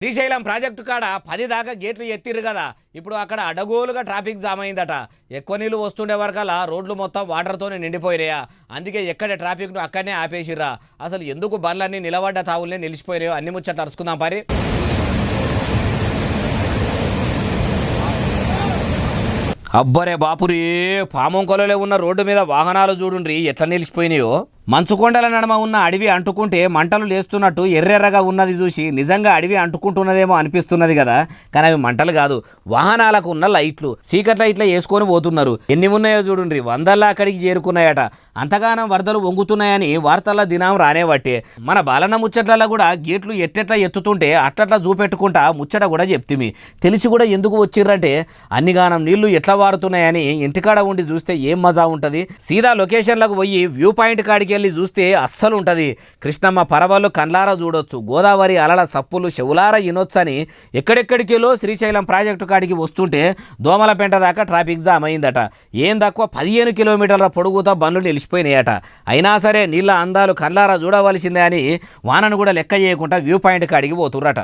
Srisailam project కాడ 10 దాకా గేట్లు ఎత్తిర్రు కదా. ఇప్పుడు అక్కడ అడగోలుగా ట్రాఫిక్ జామ్ అయిందట. ఎక్కువ నీళ్లు వస్తుండే వరకల్లా రోడ్లు మొత్తం వాటర్తోనే నిండిపోయినాయా. అందుకే ఎక్కడ ట్రాఫిక్ను అక్కడనే ఆపేసిర్రా. అసలు ఎందుకు బండ్లన్నీ నిలబడ్డ తావులనే నిలిచిపోయాయో అన్ని ముచ్చట్లు అరుచుకుందాం పరి. అబ్బరే బాపురే, పామంకొలలో ఉన్న రోడ్డు మీద వాహనాలు చూడుండ్రి ఎట్లా నిలిచిపోయినాయో. మంచుకొండల నడమ ఉన్న అడవి అంటుకుంటే మంటలు లేస్తున్నట్టు ఎర్రెర్రగా ఉన్నది చూసి నిజంగా అడవి అంటుకుంటున్నదేమో అనిపిస్తున్నది కదా. కానీ అవి మంటలు కాదు, వాహనాలకు ఉన్న లైట్లు. సీకట్ లైట్లు వేసుకొని పోతున్నారు. ఎన్ని ఉన్నాయో చూడుండ్రి, వందల్లా అక్కడికి చేరుకున్నాయట. అంతగానం వరదలు వంగుతున్నాయని వార్తల్లో దినం రానేవట్టే. మన బాలన్న ముచ్చట్లలో కూడా గేట్లు ఎట్టెట్లా ఎత్తుతుంటే అట్లట్లా చూపెట్టుకుంటా ముచ్చట కూడా చెప్తిమి. తెలిసి కూడా ఎందుకు వచ్చిర్రంటే అన్నిగానం నీళ్లు ఎట్లా వారుతున్నాయని ఇంటికాడ ఉండి చూస్తే ఏం మజా ఉంటుంది. సీదా లొకేషన్లకు పోయి వ్యూ పాయింట్ కాడికి వెళ్ళి చూస్తే అస్సలు ఉంటుంది. కృష్ణమ్మ పరవళ్ళు కండ్లారా చూడొచ్చు, గోదావరి అలల సప్పులు చెవులారా ఇనొచ్చని ఎక్కడెక్కడికెళ్ళో శ్రీశైలం ప్రాజెక్టు కాడికి వస్తుంటే దోమలపేంట దాకా ట్రాఫిక్ జామ్ అయిందట. ఏం తక్కువ 15 కిలోమీటర్ల పొడుగుతో బండ్లు నిలిచిపోయినాయట. అయినా సరే నీళ్ళ అందాలు కండ్లారా చూడవలసిందే అని వానను కూడా లెక్క చేయకుండా వ్యూ పాయింట్ కాడికి పోతుర్రట.